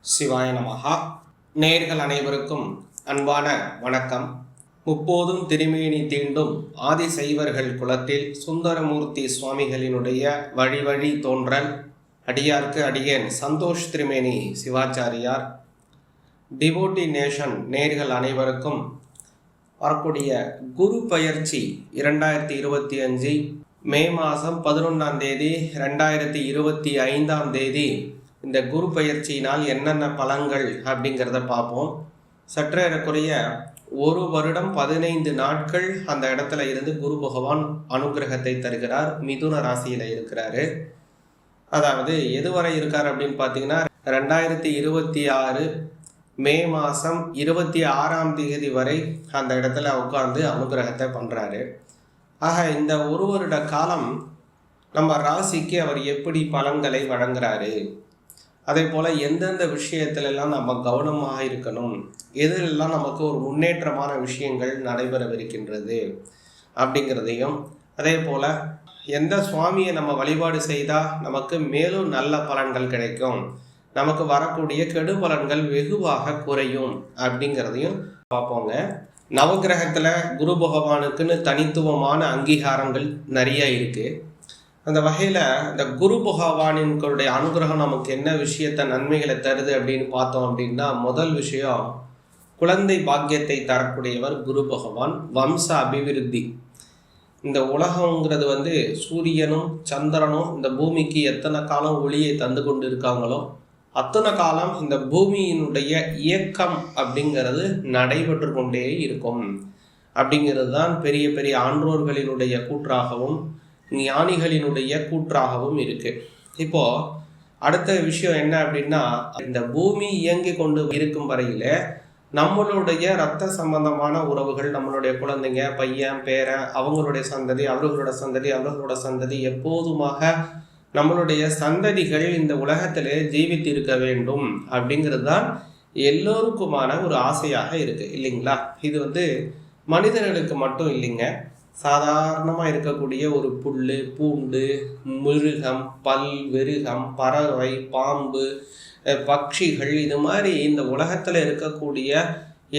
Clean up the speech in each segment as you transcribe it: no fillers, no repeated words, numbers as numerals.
சிவாய நமஹா. நேர்கள் அனைவருக்கும் அன்பான வணக்கம். முப்போதும் திருமேனி தீண்டும் ஆதிசைவர்கள் குலத்தில் சுந்தரமூர்த்தி சுவாமிகளினுடைய வழி வழி தோன்றல் அடியார்க்கு அடியேன் சந்தோஷ் திருமேனி சிவாச்சாரியார். டிவோட்டி நேஷன் நேர்கள் அனைவருக்கும் வரக்கூடிய குரு பயிற்சி 2025 மே மாதம் 11ஆம் தேதி 2025 இந்த குரு பயிற்சியினால் என்னென்ன பலன்கள் அப்படிங்கிறத பார்ப்போம். சற்றேறக்குறைய ஒரு வருடம் 15 நாட்கள் அந்த இடத்துல இருந்து குரு பகவான் அனுகிரகத்தை தருகிறார். மிதுன ராசியில் இருக்கிறாரு. அதாவது எதுவரை இருக்கார் அப்படின்னு பார்த்தீங்கன்னா 2026 மே மாதம் 26ஆம் தேதி வரை அந்த இடத்துல உட்கார்ந்து அனுகிரகத்தை பண்ணுறாரு. ஆக இந்த ஒரு வருட காலம் நம்ம ராசிக்கு அவர் எப்படி பலன்களை வழங்குறாரு, அதே போல் எந்தெந்த விஷயத்திலெல்லாம் நம்ம கவனமாக இருக்கணும், எதிலெல்லாம் நமக்கு ஒரு முன்னேற்றமான விஷயங்கள் நடைபெறவிருக்கின்றது அப்படிங்கிறதையும், அதே போல் எந்த சுவாமியை நம்ம வழிபாடு செய்தால் நமக்கு மேலும் நல்ல பலன்கள் கிடைக்கும், நமக்கு வரக்கூடிய கெடு பலன்கள் வெகுவாக குறையும் அப்படிங்கிறதையும் பார்ப்போங்க. நவகிரகத்தில் குரு பகவானுக்குன்னு தனித்துவமான அங்கீகாரங்கள் நிறைய இருக்குது. அந்த வகையில் இந்த குரு பகவானின்களுடைய அனுகிரகம் நமக்கு என்ன விஷயத்த நன்மைகளை தருது அப்படின்னு பார்த்தோம் அப்படின்னா, முதல் விஷயம் குழந்தை பாக்கியத்தை தரக்கூடியவர் குரு பகவான். வம்ச அபிவிருத்தி. இந்த உலகங்கிறது சூரியனும் சந்திரனும் இந்த பூமிக்கு எத்தனை காலம் ஒளியை தந்து கொண்டு இருக்காங்களோ அத்தனை காலம் இந்த பூமியினுடைய இயக்கம் அப்படிங்கிறது நடைபெற்று கொண்டே இருக்கும் அப்படிங்கிறது தான் பெரிய பெரிய ஆன்றோர்களினுடைய கூற்றாகவும் ஞானிகளினுடைய கூற்றாகவும் இருக்கு. இப்போ அடுத்த விஷயம் என்ன அப்படின்னா, இந்த பூமி இயங்கி கொண்டு இருக்கும் வரையில நம்மளுடைய இரத்த சம்பந்தமான உறவுகள், நம்மளுடைய குழந்தைங்க, பையன், பேரன், அவங்களுடைய சந்ததி, அவர்களோட சந்ததி எப்போதுமாக நம்மளுடைய சந்ததிகள் இந்த உலகத்திலே ஜீவித்து இருக்க வேண்டும் அப்படிங்கிறது தான் எல்லோருக்குமான ஒரு ஆசையாக இருக்கு இல்லைங்களா? இது மனிதர்களுக்கு மட்டும் இல்லைங்க, சாதாரணமாக இருக்கக்கூடிய ஒரு புல், பூண்டு, மிருகம், வெருகம், பறவை, பாம்பு, பட்சிகள், இது மாதிரி இந்த உலகத்தில் இருக்கக்கூடிய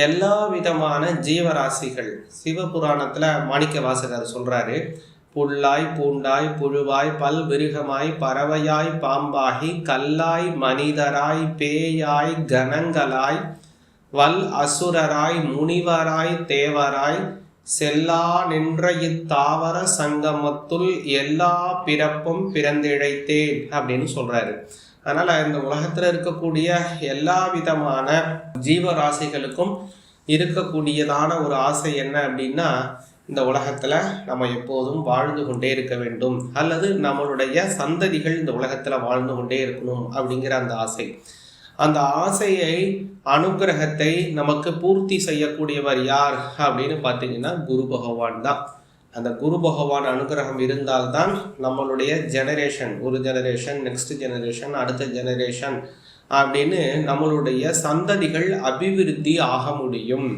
எல்லா விதமான ஜீவராசிகள், சிவபுராணத்தில் மாணிக்க வாசகர் சொல்கிறாரு, புல்லாய் பூண்டாய் புழுவாய் விருகமாய் பறவையாய் பாம்பாகி கல்லாய் மனிதராய் பேயாய் கணங்களாய் அசுரராய் முனிவராய் தேவராய் செல்லா நின்ற இத்தாவர சங்கமத்துள் எல்லா பிறப்பும் பிறந்திழைத்தேன் அப்படின்னு சொல்றாரு. அதனால இந்த உலகத்துல இருக்கக்கூடிய எல்லா விதமான ஜீவராசிகளுக்கும் இருக்கக்கூடியதான ஒரு ஆசை என்ன அப்படின்னா, இந்த உலகத்துல நம்ம எப்போதும் வாழ்ந்து கொண்டே இருக்க வேண்டும், அல்லது நம்மளுடைய சந்ததிகள் இந்த உலகத்துல வாழ்ந்து கொண்டே இருக்கணும் அப்படிங்கிற அந்த ஆசை. அந்த ஆசையை, அனுகிரகத்தை நமக்கு பூர்த்தி செய்யக்கூடியவர் யார் அப்படின்னு பார்த்தீங்கன்னா குரு பகவான் தான். அந்த குரு பகவான் அனுகிரகம் இருந்தால்தான் நம்மளுடைய ஜெனரேஷன், ஒரு ஜெனரேஷன், நெக்ஸ்ட் ஜெனரேஷன், அடுத்த ஜெனரேஷன் அப்படின்னு நம்மளுடைய சந்ததிகள் அபிவிருத்தி ஆக முடியும்.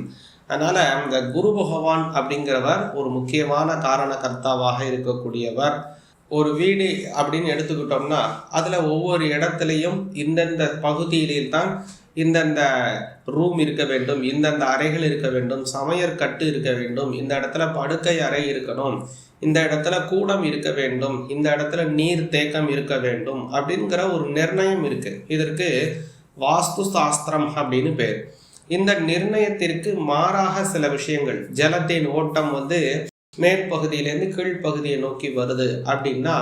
அதனால அந்த குரு பகவான் அப்படிங்கிறவர் ஒரு முக்கியமான காரண கர்த்தாவாக இருக்கக்கூடியவர். ஒரு வீடு அப்படின்னு எடுத்துக்கிட்டோம்னா அதில் ஒவ்வொரு இடத்துலையும் இந்தந்த பகுதியில்தான் தான் இந்தந்த ரூம் இருக்க வேண்டும், இந்தந்த அறைகள் இருக்க வேண்டும், சமையற்கட்டு இருக்க வேண்டும், இந்த இடத்துல படுக்கை அறை இருக்கணும், இந்த இடத்துல கூடம் இருக்க வேண்டும், இந்த இடத்துல நீர் தேக்கம் இருக்க வேண்டும் அப்படிங்கிற ஒரு நிர்ணயம் இருக்கு. இதற்கு வாஸ்து சாஸ்திரம் அப்படின்னு பேர். இந்த நிர்ணயத்திற்கு மாறாக சில விஷயங்கள், ஜலத்தின் ஓட்டம் மேல் பகுதியிலேருந்து கீழ்ப்பகுதியை நோக்கி வருது அப்படின்னா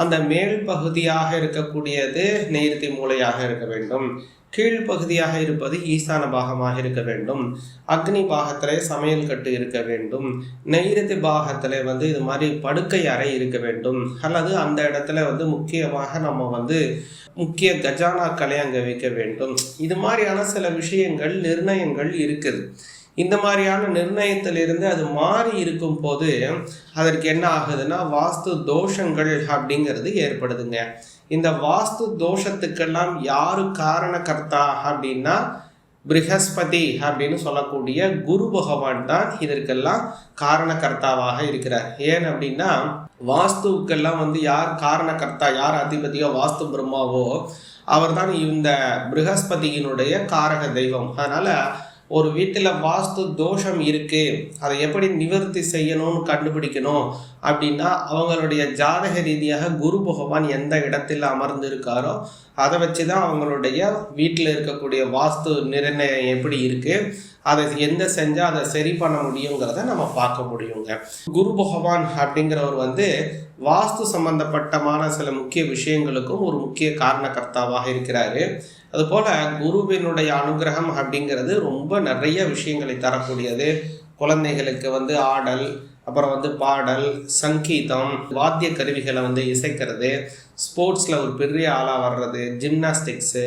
அந்த மேல் பகுதியாக இருக்கக்கூடியது நெய்ருதி மூலையாக இருக்க வேண்டும், கீழ்ப்பகுதியாக இருப்பது ஈசான பாகமாக இருக்க வேண்டும், அக்னி பாகத்திலே சமையல் கட்டு இருக்க வேண்டும், நெய்ருதி பாகத்தில் இது மாதிரி படுக்கை அறை இருக்க வேண்டும், அல்லது அந்த இடத்துல முக்கியமாக நம்ம முக்கிய கஜானாக்களை அங்கே வைக்க வேண்டும். இது மாதிரியான சில விஷயங்கள், நிர்ணயங்கள் இருக்குது. இந்த மாதிரியான நிர்ணயத்திலிருந்து அது மாறி இருக்கும் போது அதற்கு என்ன ஆகுதுன்னா வாஸ்து தோஷங்கள் அப்படிங்கிறது ஏற்படுதுங்க. இந்த வாஸ்து தோஷத்துக்கெல்லாம் யாரு காரண கர்த்தா அப்படின்னா ப்ரஹஸ்பதி அப்படின்னு சொல்லக்கூடிய குரு பகவான் தான் இதற்கெல்லாம் காரணகர்த்தாவாக இருக்கிறார். ஏன் அப்படின்னா வாஸ்துவுக்கெல்லாம் யார் காரணகர்த்தா, யார் அதிபதியோ, வாஸ்து பிரம்மாவோ அவர் தான் இந்த ப்ரஹஸ்பதியினுடைய காரக தெய்வம். அதனால் ஒரு வீட்டில் வாஸ்து தோஷம் இருக்குது, அதை எப்படி நிவர்த்தி செய்யணும்னு கண்டுபிடிக்கணும் அப்படின்னா அவங்களுடைய ஜாதக ரீதியாக குரு பகவான் எந்த இடத்தில் அமர்ந்து இருக்காரோ அதை வச்சு தான் அவங்களுடைய வீட்டில் இருக்கக்கூடிய வாஸ்து நிர்ணயம் எப்படி இருக்குது, அதை எந்த செஞ்சால் அதை சரி பண்ண முடியுங்கிறத நம்ம பார்க்க முடியுங்க. குரு பகவான் அப்படிங்கிறவர் வாஸ்து சம்பந்தப்பட்டமான சில முக்கிய விஷயங்களுக்கும் ஒரு முக்கிய காரணகர்த்தாவாக இருக்கிறாரு. அதுபோல் குருவினுடைய அனுகிரகம் அப்படிங்கிறது ரொம்ப நிறைய விஷயங்களை தரக்கூடியது. குழந்தைகளுக்கு ஆடல், அப்புறம் பாடல், சங்கீதம், வாத்திய கருவிகளை இசைக்கிறது, ஸ்போர்ட்ஸில் ஒரு பெரிய ஆளாக வர்றது, ஜிம்னாஸ்டிக்ஸு,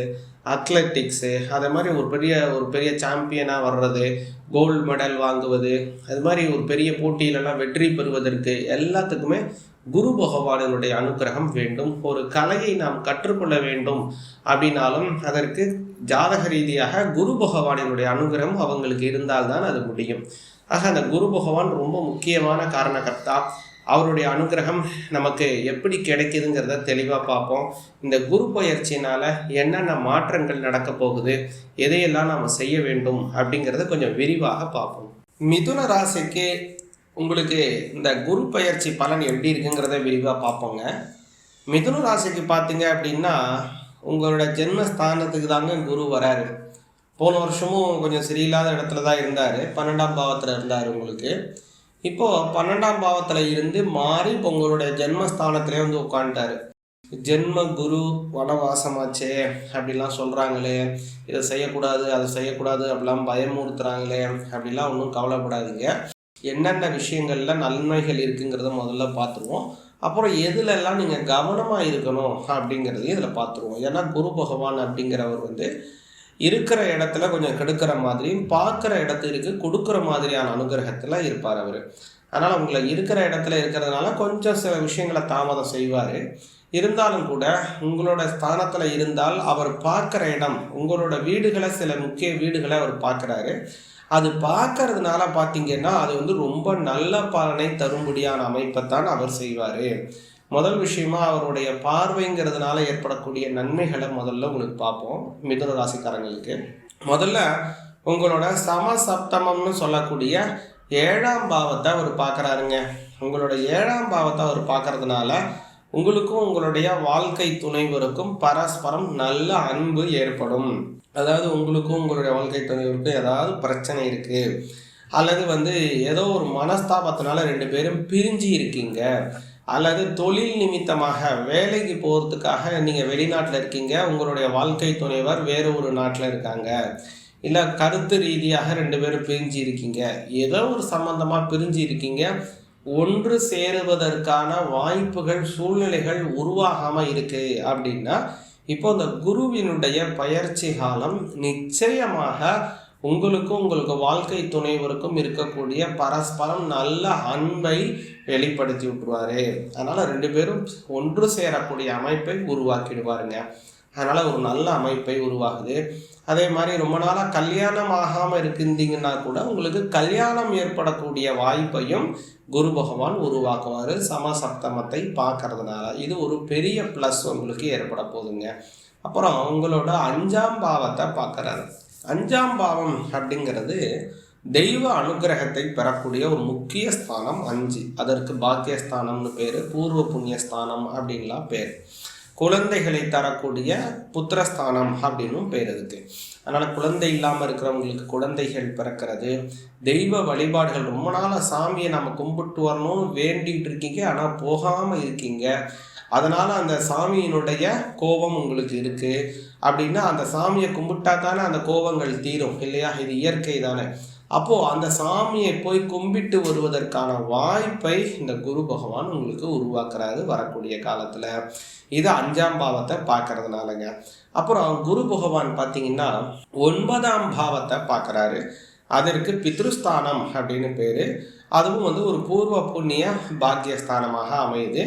அத்லெட்டிக்ஸு, அதே மாதிரி ஒரு பெரிய சாம்பியனாக வர்றது, கோல்டு மெடல் வாங்குவது, அது மாதிரி ஒரு பெரிய போட்டியிலலாம் வெற்றி பெறுவதற்கு எல்லாத்துக்குமே குரு பகவானினுடைய அனுகிரகம் வேண்டும். ஒரு கலையை நாம் கற்றுக்கொள்ள வேண்டும் அப்படின்னாலும் அதற்கு ஜாதக ரீதியாக குரு பகவானினுடைய அனுகிரகம் அவங்களுக்கு இருந்தால்தான் அது முடியும். ஆக அந்த குரு பகவான் ரொம்ப முக்கியமான காரணகர்த்தா. அவருடைய அனுகிரகம் நமக்கு எப்படி கிடைக்குதுங்கிறத தெளிவாக பார்ப்போம். இந்த குரு பயிற்சினால் என்னென்ன மாற்றங்கள் நடக்க போகுது, எதையெல்லாம் நாம் செய்ய வேண்டும் அப்படிங்கிறத கொஞ்சம் விரிவாக பார்ப்போம். மிதுன ராசிக்கு உங்களுக்கு இந்த குரு பயிற்சி பலன் எப்படி இருக்குங்கிறத விரிவாக பார்ப்போங்க. மிதுன ராசிக்கு பார்த்தீங்க அப்படின்னா உங்களோட ஜென்மஸ்தானத்துக்கு தாங்க குரு வராரு. போன வருஷமும் கொஞ்சம் சரியில்லாத இடத்துல தான் இருந்தார், 12ஆம் பாவத்தில் இருந்தார் உங்களுக்கு. இப்போது 12ஆம் பாவத்தில் இருந்து மாறி இப்போ உங்களுடைய ஜென்மஸ்தானத்திலே உட்காந்துட்டாரு. ஜென்ம குரு வனவாசமாச்சே அப்படிலாம் சொல்கிறாங்களே, இதை செய்யக்கூடாது அதை செய்யக்கூடாது அப்படிலாம் பயமுறுத்துறாங்களே, அப்படிலாம் ஒன்றும் கவலைப்படாதீங்க. என்னென்ன விஷயங்களில் நன்மைகள் இருக்குங்கிறத முதல்ல பார்த்துருவோம். அப்புறம் எதுலெல்லாம் நீங்கள் கவனமாக இருக்கணும் அப்படிங்கிறதையும் இதில் பார்த்துருவோம். ஏன்னா குரு பகவான் அப்படிங்கிறவர் இருக்கிற இடத்துல கொஞ்சம் கெடுக்கிற மாதிரியும் பார்க்குற இடத்துக்கு கொடுக்குற மாதிரியான அனுகிரகத்தில் இருப்பார் அவர். அதனால் உங்களை இருக்கிற இடத்துல இருக்கிறதுனால கொஞ்சம் சில விஷயங்களை தாமதம் செய்வார். இருந்தாலும் கூட உங்களோட ஸ்தானத்தில் இருந்தால் அவர் பார்க்குற இடம், உங்களோட வீடுகளை, சில முக்கிய வீடுகளை அவர் பார்க்குறாரு. அது பார்க்கறதுனால பார்த்தீங்கன்னா அது ரொம்ப நல்ல பலனை தரும்படியான அமைப்பைத்தான் அவர் செய்வார். முதல் விஷயமா அவருடைய பார்வைங்கிறதுனால ஏற்படக்கூடிய நன்மைகளை முதல்ல உங்களுக்கு பார்ப்போம். மிதுன ராசிக்காரங்களுக்கு முதல்ல உங்களோட சமசப்தமம்னு சொல்லக்கூடிய 7ஆம் பாவத்தை அவர் பார்க்குறாருங்க. உங்களோட 7ஆம் பாவத்தை அவர் பார்க்கறதுனால உங்களுக்கும் உங்களுடைய வாழ்க்கை துணைவருக்கும் பரஸ்பரம் நல்ல அன்பு ஏற்படும். அதாவது உங்களுக்கும் உங்களுடைய வாழ்க்கை துணைவருக்கும் ஏதாவது பிரச்சனை இருக்குது, அல்லது ஏதோ ஒரு மனஸ்தாபத்தினால 2 பேரும் பிரிஞ்சு இருக்கீங்க, அல்லது தொழில் நிமித்தமாக வேலைக்கு போகிறதுக்காக நீங்கள் வெளிநாட்டில் இருக்கீங்க, உங்களுடைய வாழ்க்கை துணைவர் வேறு ஒரு நாட்டில் இருக்காங்க, இல்லை கருத்து ரீதியாக 2 பேரும் பிரிஞ்சு இருக்கீங்க, ஏதோ ஒரு சம்பந்தமாக பிரிஞ்சு இருக்கீங்க, ஒன்று சேருவதற்கான வாய்ப்புகள் சூழ்நிலைகள் உருவாகாமல் இருக்கு அப்படின்னா இப்போ இந்த குருவினுடைய பயிற்சி காலம் நிச்சயமாக உங்களுக்கும் உங்களுக்கு வாழ்க்கை துணைவருக்கும் இருக்கக்கூடிய பரஸ்பரம் நல்ல அன்பை வெளிப்படுத்தி விட்டுருவாரு. அதனால் 2 பேரும் ஒன்று சேரக்கூடிய அமைப்பை உருவாக்கிடுவாருங்க. அதனால் ஒரு நல்ல அமைப்பை உருவாகுது. அதே மாதிரி ரொம்ப நாளாக கல்யாணம் ஆகாமல் இருந்தீங்கன்னா கூட உங்களுக்கு கல்யாணம் ஏற்படக்கூடிய வாய்ப்பையும் குரு பகவான் உருவாக்குவார் சமசப்தமத்தை பார்க்கறதுனால. இது ஒரு பெரிய ப்ளஸ் உங்களுக்கு ஏற்பட போகுதுங்க. அப்புறம் உங்களோட 5ஆம் பாவத்தை பார்க்குறாரு. 5ஆம் பாவம் அப்படிங்கிறது தெய்வ அனுகிரகத்தை பெறக்கூடிய ஒரு முக்கிய ஸ்தானம் 5. அதற்கு பாக்கியஸ்தானம்னு பேர், பூர்வ புண்ணியஸ்தானம் அப்படின்லாம் பேர். குழந்தைகளை தரக்கூடிய புத்திரஸ்தானம் அப்படின்னும் பேர் இருக்கு. அதனால் குழந்தை இல்லாமல் இருக்கிறவங்களுக்கு குழந்தைகள் பிறக்கிறது. தெய்வ வழிபாடுகள், ரொம்ப நாளாக சாமியை நம்ம கும்பிட்டு வரணும்னு வேண்டிகிட்டு இருக்கீங்க, ஆனால் போகாமல் இருக்கீங்க. அதனால் அந்த சாமியினுடைய கோபம் உங்களுக்கு இருக்குது அப்படின்னா அந்த சாமியை கும்பிட்டா தானே அந்த கோபங்கள் தீரும் இல்லையா? இது இயற்கை தானே. அப்போது அந்த சாமியை போய் கும்பிட்டு வருவதற்கான வாய்ப்பை இந்த குரு பகவான் உங்களுக்கு உருவாக்குறாரு வரக்கூடிய காலத்தில். இது 5ஆம் பாவத்தை பார்க்கறதுனாலங்க. அப்புறம் குரு பகவான் பார்த்தீங்கன்னா 9ஆம் பாவத்தை பார்க்குறாரு. அதற்கு பித்ருஸ்தானம் அப்படின்னு பேர். அதுவும் ஒரு பூர்வ புண்ணிய பாக்கியஸ்தானமாக அமையுது.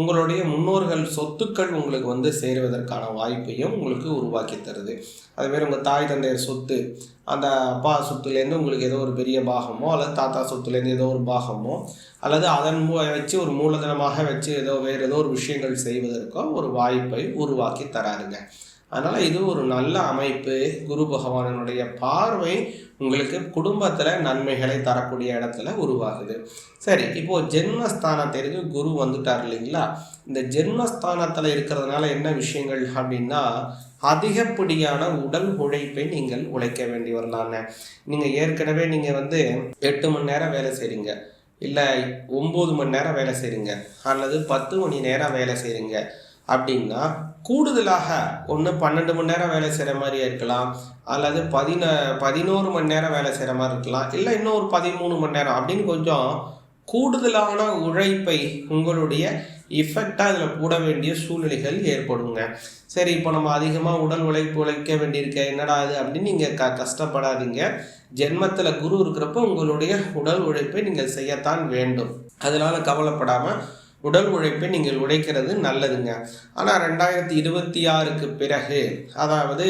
உங்களுடைய முன்னோர்கள் சொத்துக்கள் உங்களுக்கு சேருவதற்கான வாய்ப்பையும் உங்களுக்கு உருவாக்கி தருது. அதுமாரி உங்கள் தாய் தந்தையர் சொத்து, அந்த அப்பா சொத்துலேருந்து உங்களுக்கு ஏதோ ஒரு பெரிய பாகமோ, அல்லது தாத்தா சொத்துலேருந்து ஏதோ ஒரு பாகமோ, அல்லது அதன் வச்சு ஒரு மூலதனமாக வச்சு வேறு ஏதோ ஒரு விஷயங்கள் செய்வதற்கோ ஒரு வாய்ப்பை உருவாக்கி தராருங்க. அதனால் இது ஒரு நல்ல அமைப்பு. குரு பகவானுடைய பார்வை உங்களுக்கு குடும்பத்தில் நன்மைகளை தரக்கூடிய இடத்துல உருவாகுது. சரி, இப்போது ஜென்மஸ்தானத்திற்கு குரு வந்துட்டார் இல்லைங்களா? இந்த ஜென்மஸ்தானத்தில் இருக்கிறதுனால என்ன விஷயங்கள் அப்படின்னா, அதிகப்படியான உடல் உழைப்பை நீங்கள் உழைக்க வேண்டி வரலாங்க. நீங்கள் ஏற்கனவே நீங்கள் 8 மணி நேரம் வேலை செய்கிறீங்க, இல்லை 9 மணி நேரம் வேலை செய்கிறீங்க, அல்லது 10 மணி நேரம் வேலை செய்கிறீங்க அப்படின்னா, கூடுதலாக ஒன்று 12 மணி நேரம் வேலை செய்கிற மாதிரியே இருக்கலாம், அல்லது 11 மணி நேரம் வேலை செய்கிற மாதிரி இருக்கலாம், இல்லை இன்னும் ஒரு 13 மணி நேரம் அப்படின்னு கொஞ்சம் கூடுதலான உழைப்பை உங்களுடைய இஃபெக்டாக இதில் போட வேண்டிய சூழ்நிலைகள் ஏற்படுங்க. சரி, இப்போ நம்ம அதிகமாக உடல் உழைப்பு உழைக்க வேண்டியிருக்க, என்னடா அது அப்படின்னு நீங்கள் கஷ்டப்படாதீங்க. ஜென்மத்தில் குரு இருக்கிறப்போ உங்களுடைய உடல் உழைப்பை நீங்கள் செய்யத்தான் வேண்டும். அதனால் கவலைப்படாமல் உடல் உழைப்பை நீங்கள் உழைக்கிறது நல்லதுங்க. ஆனால் 2026க்கு பிறகு, அதாவது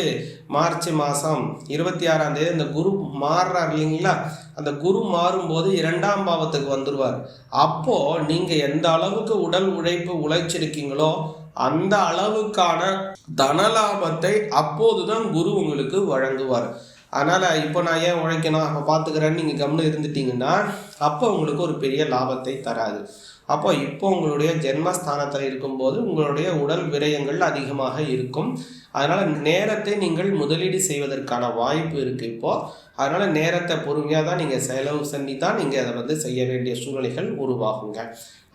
மார்ச் மாதம் 26ஆம் தேதி இந்த குரு மாறுறார் இல்லைங்களா? அந்த குரு மாறும்போது 2ஆம் பாவத்துக்கு வந்துடுவார். அப்போது நீங்கள் எந்த அளவுக்கு உடல் உழைப்பு உழைச்சிருக்கீங்களோ அந்த அளவுக்கான தனலாபத்தை அப்போது தான் குரு உங்களுக்கு வழங்குவார். அதனால் இப்போ நான் ஏன் உழைக்கணும், அப்போ பார்த்துக்கிறேன்னு நீங்கள் கவனம் இருந்துட்டீங்கன்னா அப்போ உங்களுக்கு ஒரு பெரிய லாபத்தை தராது. அப்போ இப்போ உங்களுடைய ஜென்மஸ்தானத்தில் இருக்கும்போது உங்களுடைய உடல் விரயங்கள் அதிகமாக இருக்கும். அதனால் நேரத்தை நீங்கள் முதலீடு செய்வதற்கான வாய்ப்பு இருக்குது இப்போது. அதனால் நேரத்தை பொறுமையாக தான் நீங்கள் செலவு செஞ்சு தான் நீங்கள் அதை செய்ய வேண்டிய சூழ்நிலைகள் உருவாகுங்க.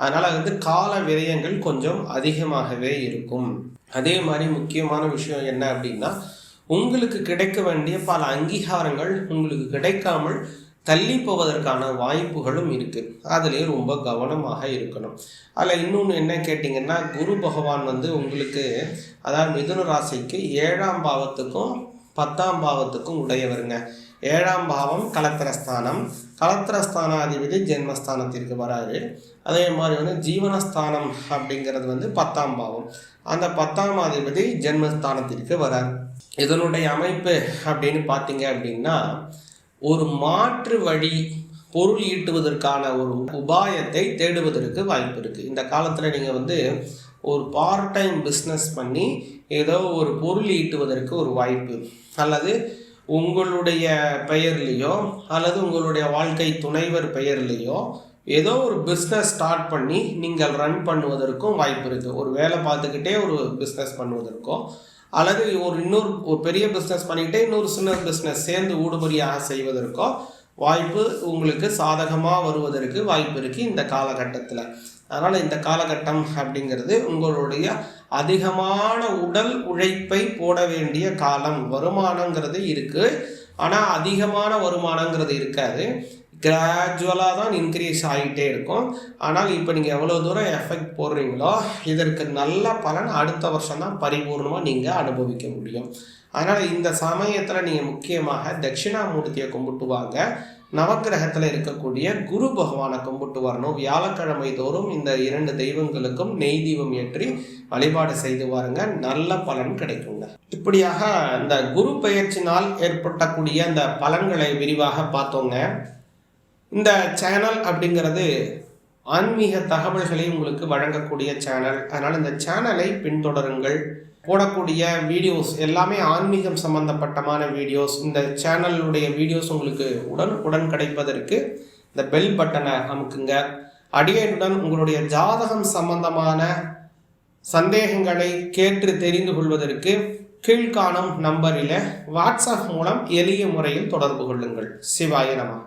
அதனால் கால விரயங்கள் கொஞ்சம் அதிகமாகவே இருக்கும். அதே மாதிரி முக்கியமான விஷயம் என்ன அப்படின்னா, உங்களுக்கு கிடைக்க வேண்டிய பல அங்கீகாரங்கள் உங்களுக்கு கிடைக்காமல் தள்ளி போவதற்கான வாய்ப்புகளும் இருக்குது. அதுலேயே ரொம்ப கவனமாக இருக்கணும். அதில் இன்னொன்று என்ன கேட்டிங்கன்னா, குரு பகவான் உங்களுக்கு, அதாவது மிதுன ராசிக்கு 7ஆம் பாவத்துக்கும் 10ஆம் பாவத்துக்கும் உடையவருங்க. 7ஆம் பாவம் கலத்திரஸ்தானம், கலத்திரஸ்தானாதிபதி ஜென்மஸ்தானத்திற்கு வராரு. அதே மாதிரி ஜீவனஸ்தானம் அப்படிங்கிறது 10ஆம் பாவம், அந்த 10ஆம் அதிபதி ஜென்மஸ்தானத்திற்கு வரார். இதனுடைய அமைப்பு அப்படின்னு பார்த்தீங்க அப்படின்னா, ஒரு மாற்று வழி பொருள் ஈட்டுவதற்கான ஒரு உபாயத்தை தேடுவதற்கு வாய்ப்பு இருக்குது. இந்த காலத்தில் நீங்கள் ஒரு பார்ட் டைம் பிஸ்னஸ் பண்ணி ஏதோ ஒரு பொருள் ஈட்டுவதற்கு ஒரு வாய்ப்பு, அல்லது உங்களுடைய பெயர்லேயோ அல்லது உங்களுடைய வாழ்க்கை துணைவர் பெயர்லேயோ ஏதோ ஒரு பிஸ்னஸ் ஸ்டார்ட் பண்ணி நீங்கள் ரன் பண்ணுவதற்கும் வாய்ப்பு இருக்குது. ஒரு வேலை பார்த்துக்கிட்டே ஒரு பிஸ்னஸ் பண்ணுவதற்கோ, அல்லது ஒரு பெரிய பிஸ்னஸ் பண்ணிக்கிட்டே இன்னொரு சின்ன பிஸ்னஸ் சேர்ந்து ஊடுபடியாக செய்வதற்கோ வாய்ப்பு உங்களுக்கு சாதகமாக வருவதற்கு வாய்ப்பு இருக்குது இந்த காலகட்டத்தில். அதனால் இந்த காலகட்டம் அப்படிங்கிறது உங்களுடைய அதிகமான உடல் உழைப்பை போட வேண்டிய காலம். வருமானங்கிறது இருக்குது, ஆனால் அதிகமான வருமானங்கிறது இருக்காது. கிராஜுவலாக தான் இன்க்ரீஸ் ஆகிட்டே இருக்கும். ஆனால் இப்போ நீங்கள் எவ்வளோ தூரம் எஃபெக்ட் போடுறீங்களோ இதற்கு நல்ல பலன் அடுத்த வருஷம் தான் பரிபூர்ணமாக நீங்கள் அனுபவிக்க முடியும். அதனால் இந்த சமயத்தில் நீங்கள் முக்கியமாக தட்சிணாமூர்த்தியை கும்பிட்டு வாங்க. நவக்கிரகத்தில் இருக்கக்கூடிய குரு பகவானை கும்பிட்டு வரணும். வியாழக்கிழமை தோறும் இந்த 2 தெய்வங்களுக்கும் நெய் தீபம் ஏற்றி வழிபாடு செய்து வாருங்க, நல்ல பலன் கிடைக்குங்க. இப்படியாக இந்த குரு பெயர்ச்சினால் ஏற்பட்டக்கூடிய அந்த பலன்களை விரிவாக பார்த்தோங்க. இந்த சேனல் அப்படிங்கிறது ஆன்மீக தகவல்களை உங்களுக்கு வழங்கக்கூடிய சேனல். அதனால் இந்த சேனலை பின்தொடருங்கள். போடக்கூடிய வீடியோஸ் எல்லாமே ஆன்மீகம் சம்பந்தப்பட்டமான வீடியோஸ். இந்த சேனலுடைய வீடியோஸ் உங்களுக்கு உடனுக்குடன் கிடைப்பதற்கு இந்த பெல் பட்டனை அமுக்குங்க. அடியனுடன் உங்களுடைய ஜாதகம் சம்பந்தமான சந்தேகங்களை கேட்டு தெரிந்து கொள்வதற்கு கீழ்காணும் நம்பரில் வாட்ஸ்அப் மூலம் எளிய முறையில் தொடர்பு கொள்ளுங்கள். சிவாய நமः.